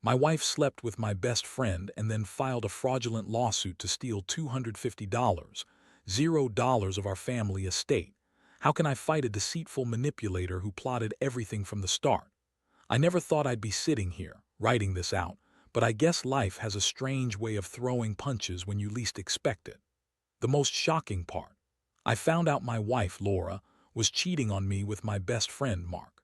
My wife slept with my best friend and then filed a fraudulent lawsuit to steal $250, $0 of our family estate. How can I fight a deceitful manipulator who plotted everything from the start? I never thought I'd be sitting here, writing this out, but I guess life has a strange way of throwing punches when you least expect it. The most shocking part: I found out my wife, Laura, was cheating on me with my best friend, Mark.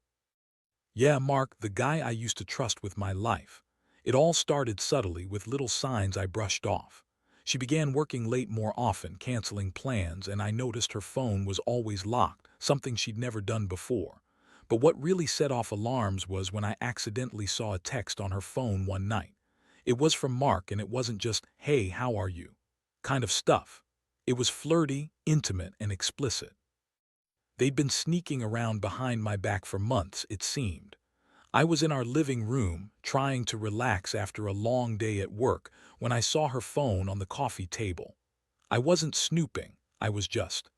Yeah, Mark, the guy I used to trust with my life. It all started subtly with little signs I brushed off. She began working late more often, canceling plans, and I noticed her phone was always locked, something she'd never done before. But what really set off alarms was when I accidentally saw a text on her phone one night. It was from Mark, and it wasn't just, "Hey, how are you?" kind of stuff. It was flirty, intimate, and explicit. They'd been sneaking around behind my back for months, it seemed. I was in our living room, trying to relax after a long day at work, when I saw her phone on the coffee table. I wasn't snooping, I was just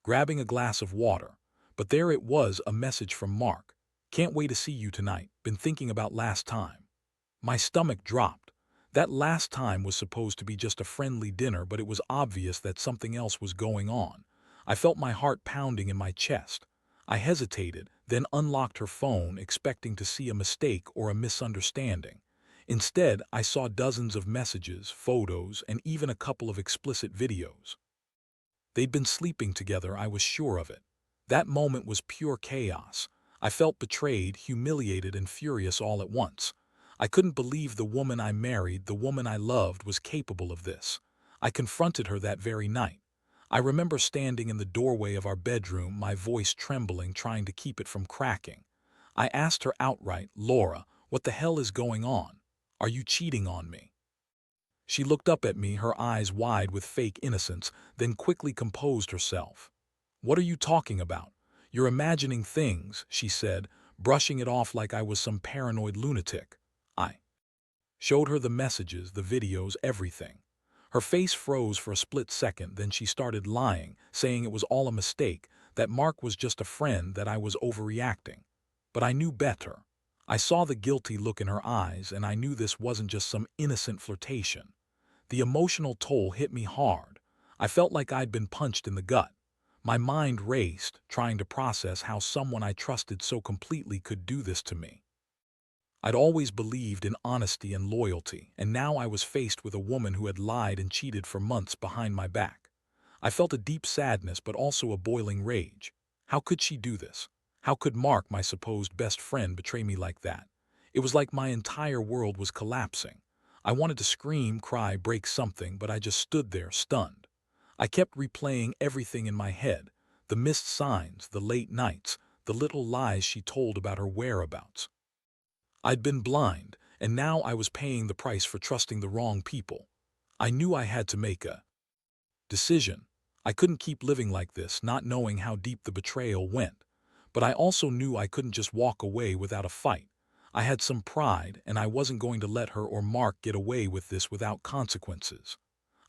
grabbing a glass of water. But there it was, a message from Mark. "Can't wait to see you tonight. Been thinking about last time." My stomach dropped. That last time was supposed to be just a friendly dinner, but it was obvious that something else was going on. I felt my heart pounding in my chest. I hesitated, then unlocked her phone, expecting to see a mistake or a misunderstanding. Instead, I saw dozens of messages, photos, and even a couple of explicit videos. They'd been sleeping together, I was sure of it. That moment was pure chaos. I felt betrayed, humiliated, and furious all at once. I couldn't believe the woman I married, the woman I loved, was capable of this. I confronted her that very night. I remember standing in the doorway of our bedroom, my voice trembling, trying to keep it from cracking. I asked her outright, "Laura, what the hell is going on? Are you cheating on me?" She looked up at me, her eyes wide with fake innocence, then quickly composed herself. "What are you talking about? You're imagining things," she said, brushing it off like I was some paranoid lunatic. I showed her the messages, the videos, everything. Her face froze for a split second, then she started lying, saying it was all a mistake, that Mark was just a friend, that I was overreacting. But I knew better. I saw the guilty look in her eyes, and I knew this wasn't just some innocent flirtation. The emotional toll hit me hard. I felt like I'd been punched in the gut. My mind raced, trying to process how someone I trusted so completely could do this to me. I'd always believed in honesty and loyalty, and now I was faced with a woman who had lied and cheated for months behind my back. I felt a deep sadness, but also a boiling rage. How could she do this? How could Mark, my supposed best friend, betray me like that? It was like my entire world was collapsing. I wanted to scream, cry, break something, but I just stood there, stunned. I kept replaying everything in my head: the missed signs, the late nights, the little lies she told about her whereabouts. I'd been blind, and now I was paying the price for trusting the wrong people. I knew I had to make a decision. I couldn't keep living like this, not knowing how deep the betrayal went. But I also knew I couldn't just walk away without a fight. I had some pride, and I wasn't going to let her or Mark get away with this without consequences.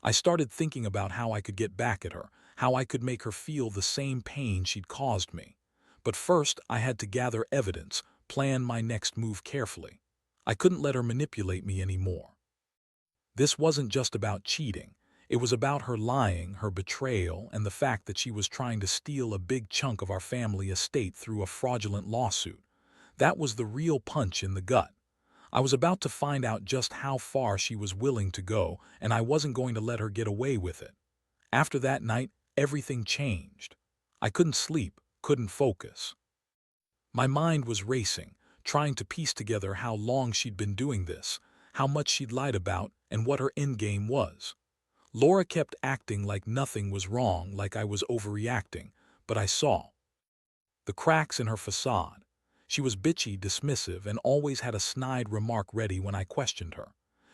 I started thinking about how I could get back at her, how I could make her feel the same pain she'd caused me. But first, I had to gather evidence, plan my next move carefully. I couldn't let her manipulate me anymore. This wasn't just about cheating. It was about her lying, her betrayal, and the fact that she was trying to steal a big chunk of our family estate through a fraudulent lawsuit. That was the real punch in the gut. I was about to find out just how far she was willing to go, and I wasn't going to let her get away with it. After that night, everything changed. I couldn't sleep, couldn't focus. My mind was racing, trying to piece together how long she'd been doing this, how much she'd lied about, and what her endgame was. Laura kept acting like nothing was wrong, like I was overreacting, but I saw the cracks in her facade. She was bitchy, dismissive, and always had a snide remark ready when I questioned her.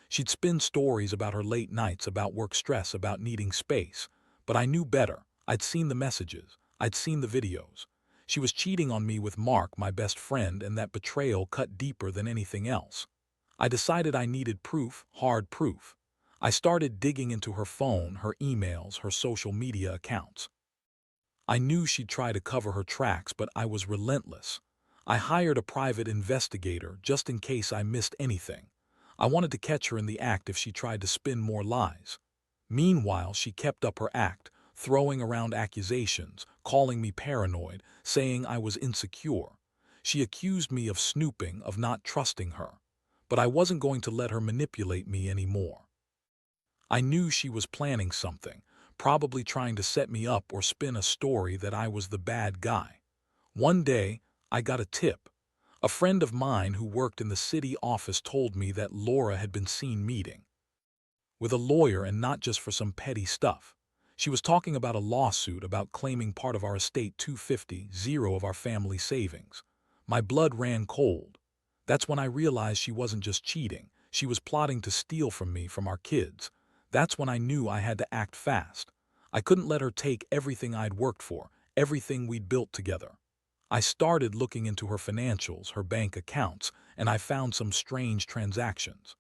She'd spin stories about her late nights, about work stress, about needing space. But I knew better. I'd seen the messages. I'd seen the videos. She was cheating on me with Mark, my best friend, and that betrayal cut deeper than anything else. I decided I needed proof, hard proof. I started digging into her phone, her emails, her social media accounts. I knew she'd try to cover her tracks, but I was relentless. I hired a private investigator just in case I missed anything. I wanted to catch her in the act if she tried to spin more lies. Meanwhile, she kept up her act, throwing around accusations, calling me paranoid, saying I was insecure. She accused me of snooping, of not trusting her. But I wasn't going to let her manipulate me anymore. I knew she was planning something, probably trying to set me up or spin a story that I was the bad guy. One day, I got a tip. A friend of mine who worked in the city office told me that Laura had been seen meeting with a lawyer, and not just for some petty stuff. She was talking about a lawsuit about claiming part of our estate, 250 of our family savings. My blood ran cold. That's when I realized she wasn't just cheating, she was plotting to steal from me, from our kids. That's when I knew I had to act fast. I couldn't let her take everything I'd worked for, everything we'd built together. I started looking into her financials, her bank accounts, and I found some strange transactions.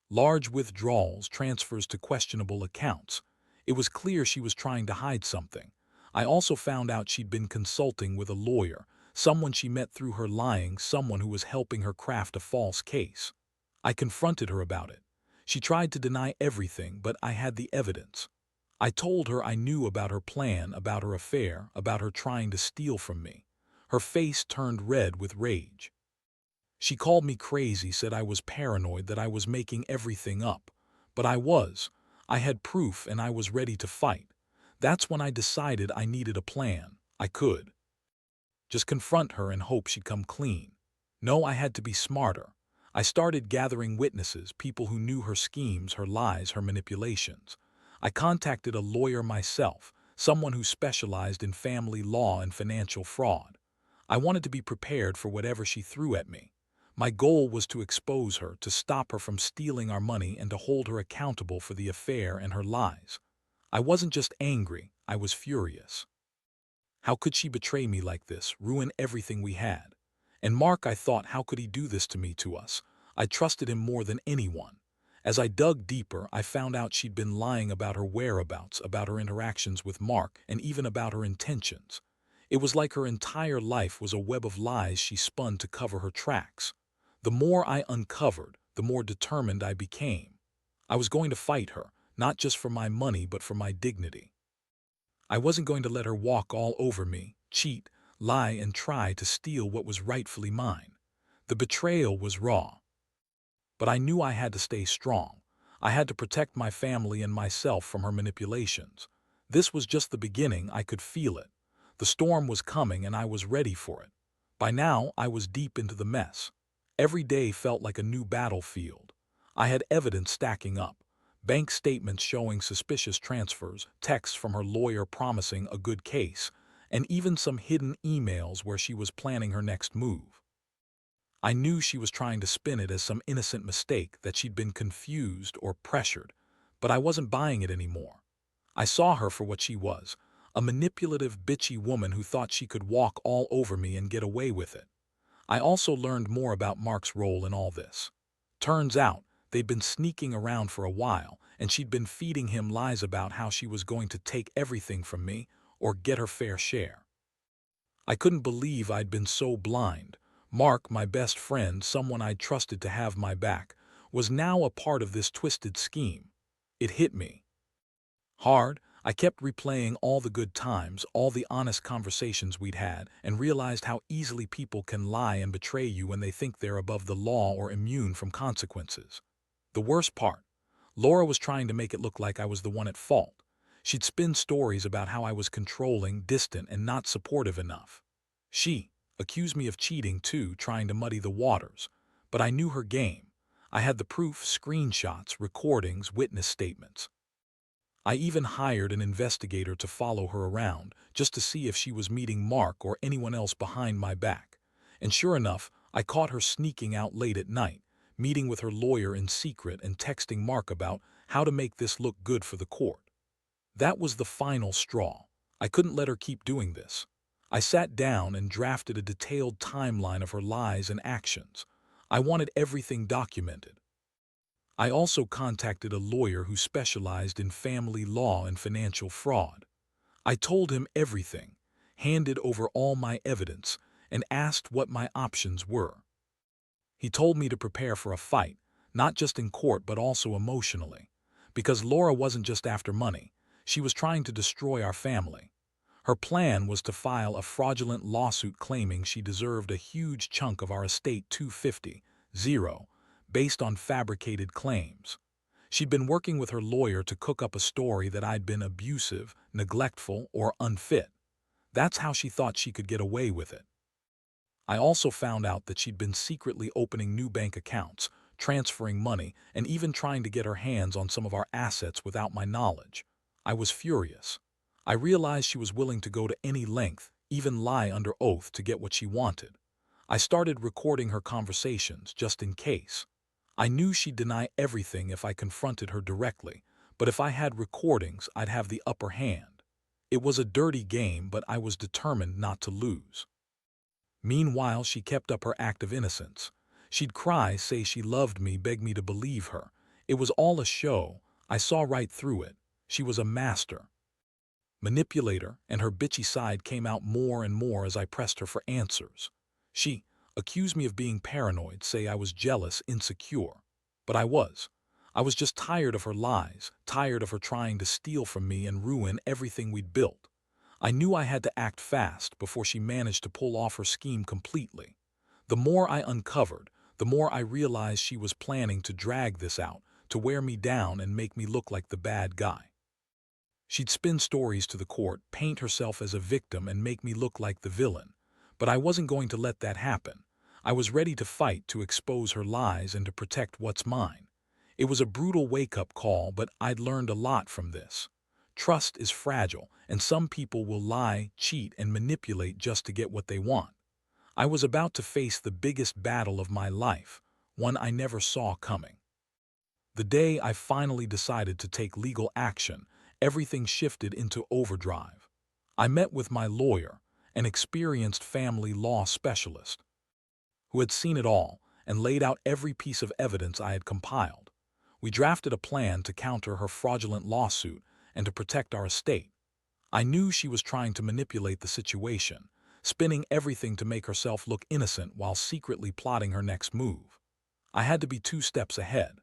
Large withdrawals, transfers to questionable accounts. It was clear she was trying to hide something. I also found out she'd been consulting with a lawyer, someone she met through her lying, someone who was helping her craft a false case. I confronted her about it. She tried to deny everything, but I had the evidence. I told her I knew about her plan, about her affair, about her trying to steal from me. Her face turned red with rage. She called me crazy, said I was paranoid, that I was making everything up. But I was. I had proof, and I was ready to fight. That's when I decided I needed a plan. I could just confront her and hope she'd come clean. No, I had to be smarter. I started gathering witnesses, people who knew her schemes, her lies, her manipulations. I contacted a lawyer myself, someone who specialized in family law and financial fraud. I wanted to be prepared for whatever she threw at me. My goal was to expose her, to stop her from stealing our money, and to hold her accountable for the affair and her lies. I wasn't just angry, I was furious. How could she betray me like this, ruin everything we had? And Mark, I thought, how could he do this to me, to us? I trusted him more than anyone. As I dug deeper, I found out she'd been lying about her whereabouts, about her interactions with Mark, and even about her intentions. It was like her entire life was a web of lies she spun to cover her tracks. The more I uncovered, the more determined I became. I was going to fight her, not just for my money but for my dignity. I wasn't going to let her walk all over me, cheat, lie, and try to steal what was rightfully mine. The betrayal was raw. But I knew I had to stay strong. I had to protect my family and myself from her manipulations. This was just the beginning. I could feel it. The storm was coming, and I was ready for it. By now, I was deep into the mess. Every day felt like a new battlefield. I had evidence stacking up. Bank statements showing suspicious transfers, texts from her lawyer promising a good case, and even some hidden emails where she was planning her next move. I knew she was trying to spin it as some innocent mistake, that she'd been confused or pressured, but I wasn't buying it anymore. I saw her for what she was, a manipulative, bitchy woman who thought she could walk all over me and get away with it. I also learned more about Mark's role in all this. Turns out, they'd been sneaking around for a while, and she'd been feeding him lies about how she was going to take everything from me or get her fair share. I couldn't believe I'd been so blind. Mark, my best friend, someone I'd trusted to have my back, was now a part of this twisted scheme. It hit me hard. I kept replaying all the good times, all the honest conversations we'd had, and realized how easily people can lie and betray you when they think they're above the law or immune from consequences. The worst part, Laura was trying to make it look like I was the one at fault. She'd spin stories about how I was controlling, distant, and not supportive enough. She accused me of cheating too, trying to muddy the waters. But I knew her game. I had the proof, screenshots, recordings, witness statements. I even hired an investigator to follow her around, just to see if she was meeting Mark or anyone else behind my back. And sure enough, I caught her sneaking out late at night, meeting with her lawyer in secret and texting Mark about how to make this look good for the court. That was the final straw. I couldn't let her keep doing this. I sat down and drafted a detailed timeline of her lies and actions. I wanted everything documented. I also contacted a lawyer who specialized in family law and financial fraud. I told him everything, handed over all my evidence, and asked what my options were. He told me to prepare for a fight, not just in court but also emotionally. Because Laura wasn't just after money, she was trying to destroy our family. Her plan was to file a fraudulent lawsuit claiming she deserved a huge chunk of our estate 250, based on fabricated claims. She'd been working with her lawyer to cook up a story that I'd been abusive, neglectful, or unfit. That's how she thought she could get away with it. I also found out that she'd been secretly opening new bank accounts, transferring money, and even trying to get her hands on some of our assets without my knowledge. I was furious. I realized she was willing to go to any length, even lie under oath to get what she wanted. I started recording her conversations just in case. I knew she'd deny everything if I confronted her directly, but if I had recordings, I'd have the upper hand. It was a dirty game, but I was determined not to lose. Meanwhile, she kept up her act of innocence. She'd cry, say she loved me, beg me to believe her. It was all a show. I saw right through it. She was a master manipulator, and her bitchy side came out more and more as I pressed her for answers. She accused me of being paranoid, say I was jealous, insecure. But I was. I was just tired of her lies, tired of her trying to steal from me and ruin everything we'd built. I knew I had to act fast before she managed to pull off her scheme completely. The more I uncovered, the more I realized she was planning to drag this out, to wear me down and make me look like the bad guy. She'd spin stories to the court, paint herself as a victim, and make me look like the villain. But I wasn't going to let that happen. I was ready to fight, to expose her lies and to protect what's mine. It was a brutal wake-up call, but I'd learned a lot from this. Trust is fragile, and some people will lie, cheat, and manipulate just to get what they want. I was about to face the biggest battle of my life, one I never saw coming. The day I finally decided to take legal action, everything shifted into overdrive. I met with my lawyer, an experienced family law specialist, who had seen it all and laid out every piece of evidence I had compiled. We drafted a plan to counter her fraudulent lawsuit and to protect our estate. I knew she was trying to manipulate the situation, spinning everything to make herself look innocent while secretly plotting her next move. I had to be 2 steps ahead.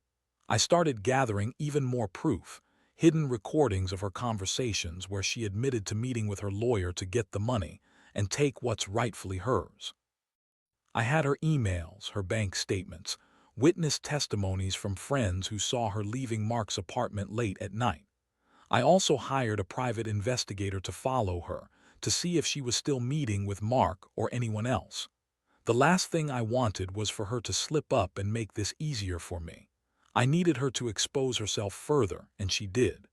I started gathering even more proof, hidden recordings of her conversations where she admitted to meeting with her lawyer to get the money and take what's rightfully hers. I had her emails, her bank statements, witness testimonies from friends who saw her leaving Mark's apartment late at night. I also hired a private investigator to follow her, to see if she was still meeting with Mark or anyone else. The last thing I wanted was for her to slip up and make this easier for me. I needed her to expose herself further, and she did.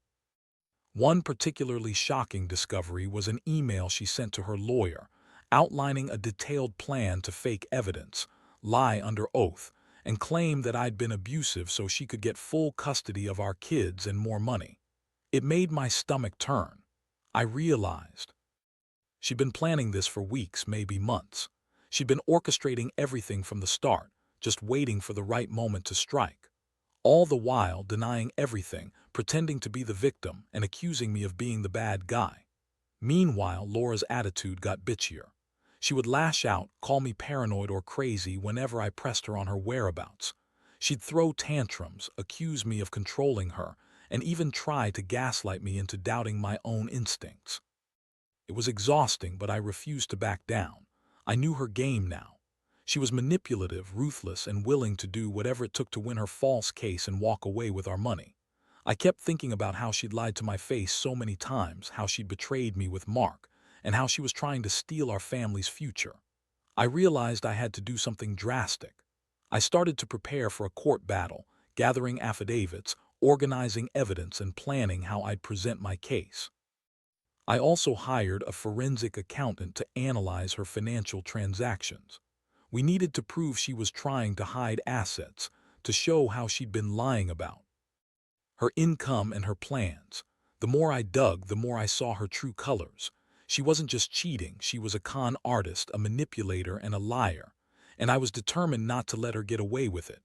One particularly shocking discovery was an email she sent to her lawyer, outlining a detailed plan to fake evidence, lie under oath, and claim that I'd been abusive so she could get full custody of our kids and more money. It made my stomach turn. I realized she'd been planning this for weeks, maybe months. She'd been orchestrating everything from the start, just waiting for the right moment to strike. All the while denying everything, pretending to be the victim, and accusing me of being the bad guy. Meanwhile, Laura's attitude got bitchier. She would lash out, call me paranoid or crazy whenever I pressed her on her whereabouts. She'd throw tantrums, accuse me of controlling her, and even try to gaslight me into doubting my own instincts. It was exhausting, but I refused to back down. I knew her game now. She was manipulative, ruthless, and willing to do whatever it took to win her false case and walk away with our money. I kept thinking about how she'd lied to my face so many times, how she'd betrayed me with Mark, and how she was trying to steal our family's future. I realized I had to do something drastic. I started to prepare for a court battle, gathering affidavits, organizing evidence, and planning how I'd present my case. I also hired a forensic accountant to analyze her financial transactions. We needed to prove she was trying to hide assets, to show how she'd been lying about her income and her plans. The more I dug, the more I saw her true colors. She wasn't just cheating, she was a con artist, a manipulator, and a liar. And I was determined not to let her get away with it.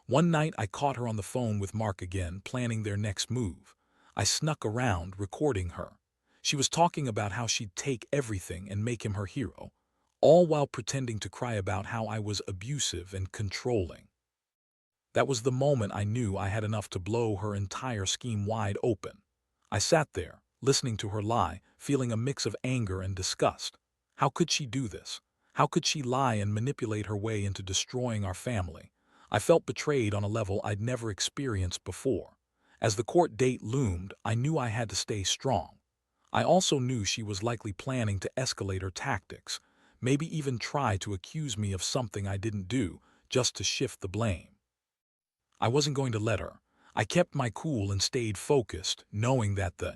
One night I caught her on the phone with Mark again, planning their next move. I snuck around, recording her. She was talking about how she'd take everything and make him her hero. all while pretending to cry about how I was abusive and controlling. That was the moment I knew I had enough to blow her entire scheme wide open. I sat there, listening to her lie, feeling a mix of anger and disgust. How could she do this? How could she lie and manipulate her way into destroying our family? I felt betrayed on a level I'd never experienced before. As the court date loomed, I knew I had to stay strong. I also knew she was likely planning to escalate her tactics, maybe even try to accuse me of something I didn't do, just to shift the blame. I wasn't going to let her. I kept my cool and stayed focused, knowing that the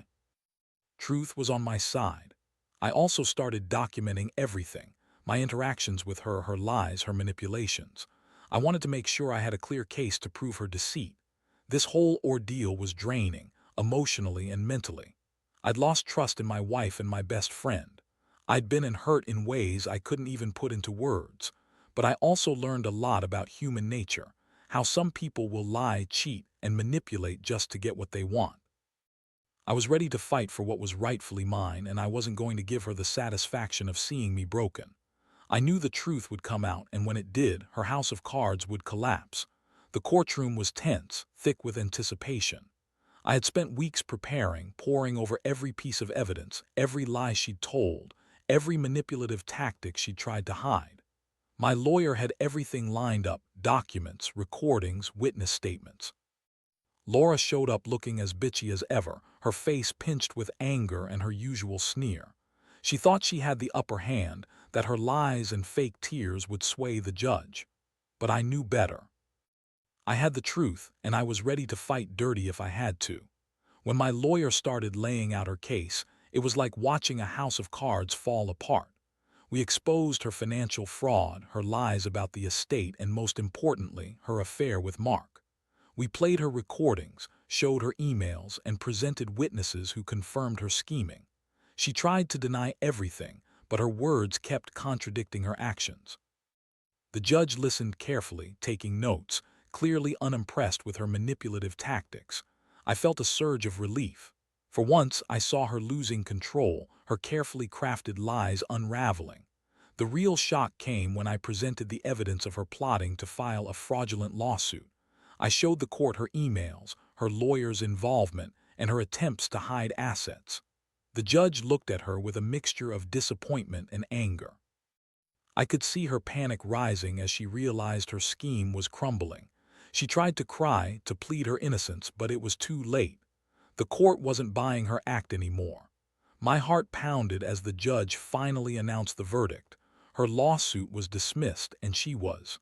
truth was on my side. I also started documenting everything, my interactions with her, her lies, her manipulations. I wanted to make sure I had a clear case to prove her deceit. This whole ordeal was draining, emotionally and mentally. I'd lost trust in my wife and my best friend. I'd been hurt in ways I couldn't even put into words. But I also learned a lot about human nature, how some people will lie, cheat, and manipulate just to get what they want. I was ready to fight for what was rightfully mine, and I wasn't going to give her the satisfaction of seeing me broken. I knew the truth would come out, and when it did, her house of cards would collapse. The courtroom was tense, thick with anticipation. I had spent weeks preparing, poring over every piece of evidence, every lie she'd told, every manipulative tactic she'd tried to hide. My lawyer had everything lined up: documents, recordings, witness statements. Laura showed up looking as bitchy as ever, her face pinched with anger and her usual sneer. She thought she had the upper hand, that her lies and fake tears would sway the judge. But I knew better. I had the truth, and I was ready to fight dirty if I had to. When my lawyer started laying out her case, it was like watching a house of cards fall apart. We exposed her financial fraud, her lies about the estate, and most importantly, her affair with Mark. We played her recordings, showed her emails, and presented witnesses who confirmed her scheming. She tried to deny everything, but her words kept contradicting her actions. The judge listened carefully, taking notes, clearly unimpressed with her manipulative tactics. I felt a surge of relief. For once, I saw her losing control, her carefully crafted lies unraveling. The real shock came when I presented the evidence of her plotting to file a fraudulent lawsuit. I showed the court her emails, her lawyer's involvement, and her attempts to hide assets. The judge looked at her with a mixture of disappointment and anger. I could see her panic rising as she realized her scheme was crumbling. She tried to cry, to plead her innocence, but it was too late. The court wasn't buying her act anymore. My heart pounded as the judge finally announced the verdict. Her lawsuit was dismissed, and she was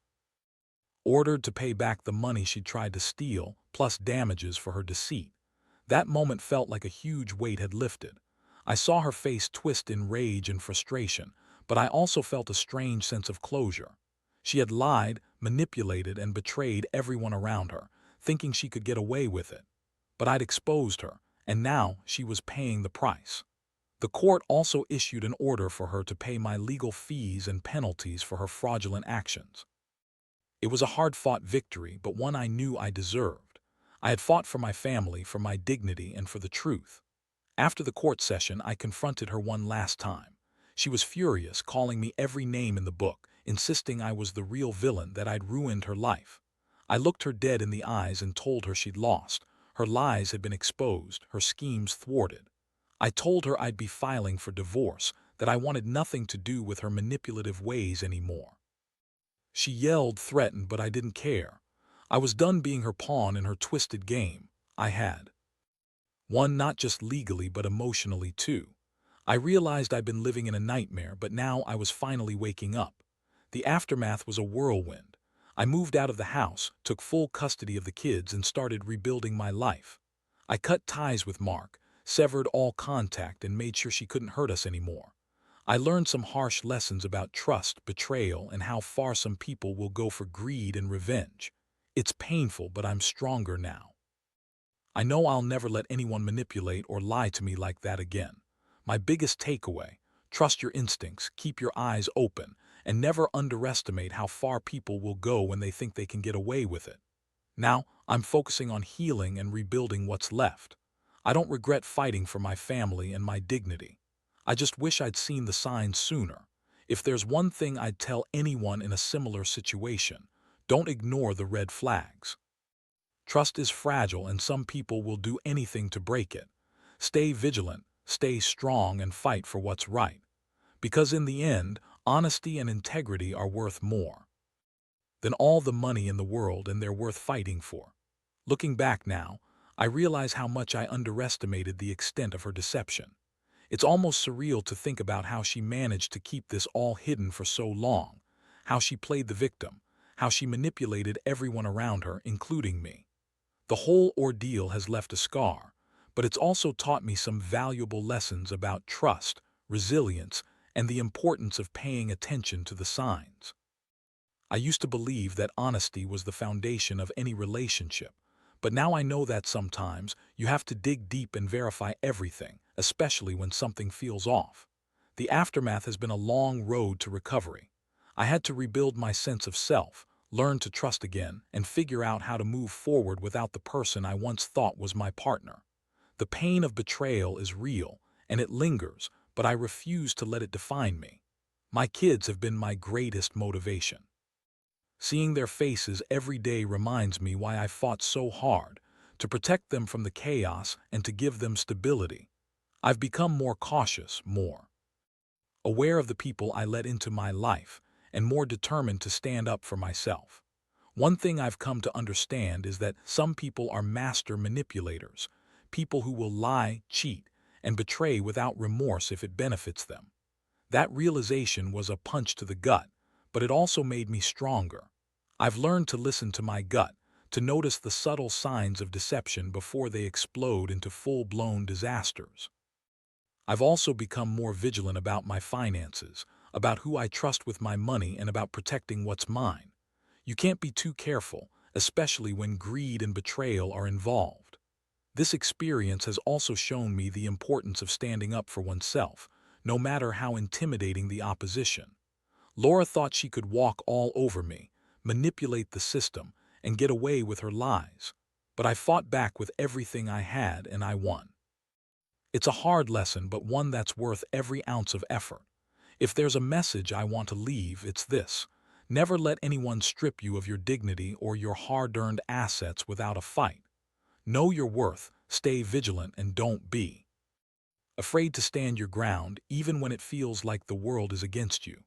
ordered to pay back the money she tried to steal, plus damages for her deceit. That moment felt like a huge weight had lifted. I saw her face twist in rage and frustration, but I also felt a strange sense of closure. She had lied, manipulated, and betrayed everyone around her, thinking she could get away with it. But I'd exposed her, and now she was paying the price. The court also issued an order for her to pay my legal fees and penalties for her fraudulent actions. It was a hard-fought victory, but one I knew I deserved. I had fought for my family, for my dignity, and for the truth. After the court session, I confronted her one last time. She was furious, calling me every name in the book, insisting I was the real villain, that I'd ruined her life. I looked her dead in the eyes and told her she'd lost. Her lies had been exposed, her schemes thwarted. I told her I'd be filing for divorce, that I wanted nothing to do with her manipulative ways anymore. She yelled, threatened, but I didn't care. I was done being her pawn in her twisted game. I had won, not just legally but emotionally too. I realized I'd been living in a nightmare, but now I was finally waking up. The aftermath was a whirlwind. I moved out of the house, took full custody of the kids, and started rebuilding my life. I cut ties with Mark, severed all contact, and made sure she couldn't hurt us anymore. I learned some harsh lessons about trust, betrayal, and how far some people will go for greed and revenge. It's painful, but I'm stronger now. I know I'll never let anyone manipulate or lie to me like that again. My biggest takeaway: trust your instincts, keep your eyes open, and never underestimate how far people will go when they think they can get away with it. Now, I'm focusing on healing and rebuilding what's left. I don't regret fighting for my family and my dignity. I just wish I'd seen the signs sooner. If there's one thing I'd tell anyone in a similar situation, don't ignore the red flags. Trust is fragile and some people will do anything to break it. Stay vigilant, stay strong, and fight for what's right. Because in the end, honesty and integrity are worth more than all the money in the world, and they're worth fighting for. Looking back now, I realize how much I underestimated the extent of her deception. It's almost surreal to think about how she managed to keep this all hidden for so long, how she played the victim, how she manipulated everyone around her, including me. The whole ordeal has left a scar, but it's also taught me some valuable lessons about trust, resilience, and the importance of paying attention to the signs. I used to believe that honesty was the foundation of any relationship, but now I know that sometimes you have to dig deep and verify everything, especially when something feels off. The aftermath has been a long road to recovery. I had to rebuild my sense of self, learn to trust again, and figure out how to move forward without the person I once thought was my partner. The pain of betrayal is real, and it lingers, but I refuse to let it define me. My kids have been my greatest motivation. Seeing their faces every day reminds me why I fought so hard, to protect them from the chaos and to give them stability. I've become more cautious, more aware of the people I let into my life, and more determined to stand up for myself. One thing I've come to understand is that some people are master manipulators, people who will lie, cheat, and betray without remorse if it benefits them. That realization was a punch to the gut, but it also made me stronger. I've learned to listen to my gut, to notice the subtle signs of deception before they explode into full-blown disasters. I've also become more vigilant about my finances, about who I trust with my money, and about protecting what's mine. You can't be too careful, especially when greed and betrayal are involved. This experience has also shown me the importance of standing up for oneself, no matter how intimidating the opposition. Laura thought she could walk all over me, manipulate the system, and get away with her lies. But I fought back with everything I had, and I won. It's a hard lesson, but one that's worth every ounce of effort. If there's a message I want to leave, it's this: never let anyone strip you of your dignity or your hard-earned assets without a fight. Know your worth, stay vigilant, and don't be afraid to stand your ground, even when it feels like the world is against you.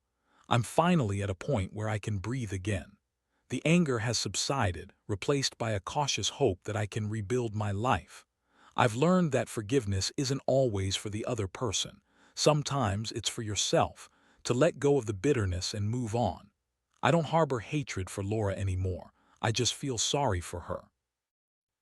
I'm finally at a point where I can breathe again. The anger has subsided, replaced by a cautious hope that I can rebuild my life. I've learned that forgiveness isn't always for the other person. Sometimes it's for yourself, to let go of the bitterness and move on. I don't harbor hatred for Laura anymore. I just feel sorry for her.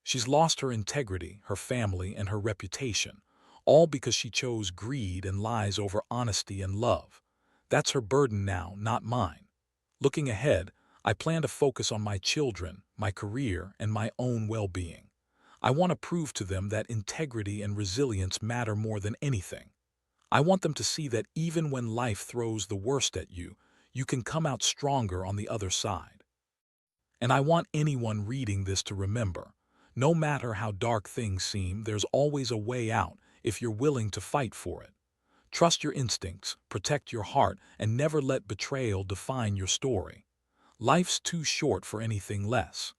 She's lost her integrity, her family, and her reputation, all because she chose greed and lies over honesty and love. That's her burden now, not mine. Looking ahead, I plan to focus on my children, my career, and my own well-being. I want to prove to them that integrity and resilience matter more than anything. I want them to see that even when life throws the worst at you, you can come out stronger on the other side. And I want anyone reading this to remember, no matter how dark things seem, there's always a way out if you're willing to fight for it. Trust your instincts, protect your heart, and never let betrayal define your story. Life's too short for anything less.